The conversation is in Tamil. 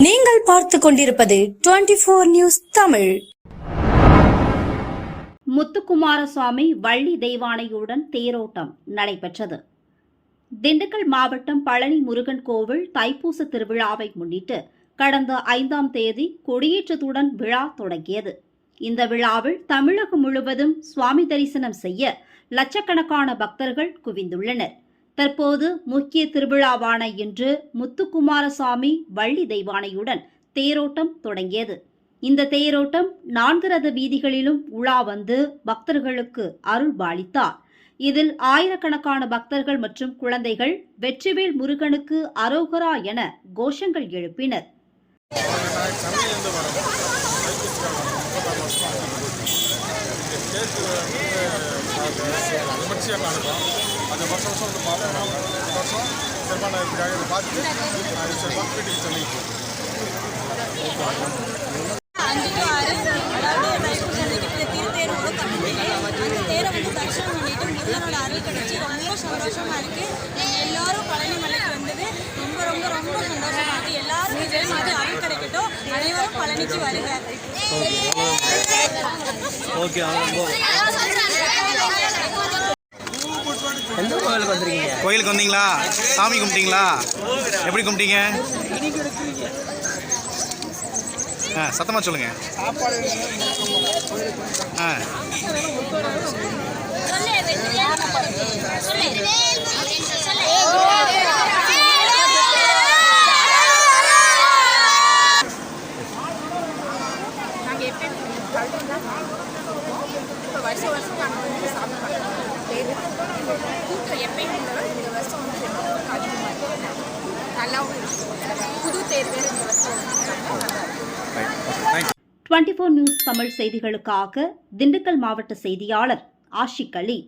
நீங்கள் பார்த்துக் கொண்டிருப்பது 24 நியூஸ் தமிழ். முத்துக்குமாரசுவாமி வள்ளி தெய்வானையுடன் தேரோட்டம் நடைபெற்றது. திண்டுக்கல் மாவட்டம் பழனி முருகன் கோவில் தைப்பூச திருவிழாவை முன்னிட்டு கடந்த 5ஆம் தேதி கொடியேற்றத்துடன் விழா தொடங்கியது. இந்த விழாவில் தமிழகம் முழுவதும் சுவாமி தரிசனம் செய்ய லட்சக்கணக்கான பக்தர்கள் குவிந்துள்ளனர். தற்போது முக்கிய திருவிழாவான இன்று முத்துக்குமாரசுவாமி வள்ளி தெய்வானையுடன் தேரோட்டம் தொடங்கியது. இந்த தேரோட்டம் 4 ரத வீதிகளிலும் உலா வந்து பக்தர்களுக்கு அருள் பாலித்தார். இதில் ஆயிரக்கணக்கான பக்தர்கள் மற்றும் குழந்தைகள் வெற்றிவேல் முருகனுக்கு அரோகரா என கோஷங்கள் எழுப்பினர். அது வருஷம் வந்து பார்ப்போம். வருஷம் சிறப்பான இப்படியாக இதை பார்த்துட்டு சிறப்பாக வீட்டுக்கு சொல்லிட்டு 5 to 6 அதாவது தைப்பூசத்துக்கு திருத்தேர் அந்த தேரை வந்து தரிசனம் பண்ணிட்டு முருகனோட அருள் கிடைச்சி ரொம்ப சந்தோஷமா இருக்கு. எல்லாரும் பழனி மலைக்கு வந்தது ரொம்ப ரொம்ப ரொம்ப சந்தோஷமா இருக்கு. எல்லாரும் விஜய் அருள் கிடைக்கட்டும். அனைவரும் பழனிக்கு வருக. கோயிலுக்கு வந்தீங்களா? சாமி கும்பிட்டீங்களா? எப்படி கும்பிட்டீங்க? சத்தமா சொல்லுங்க. வருஷம் வருஷம் நாங்கள் வந்து சாமி பண்ணுறோம். கூட்டம் எப்பயும் இந்த வருஷம் வந்து அதிகமாக நல்லாவும் புது தேர் இந்த வருஷம் 24 நியூஸ் தமிழ் செய்திகளுக்காக திண்டுக்கல் மாவட்ட செய்தியாளர் ஆஷிக் அலி.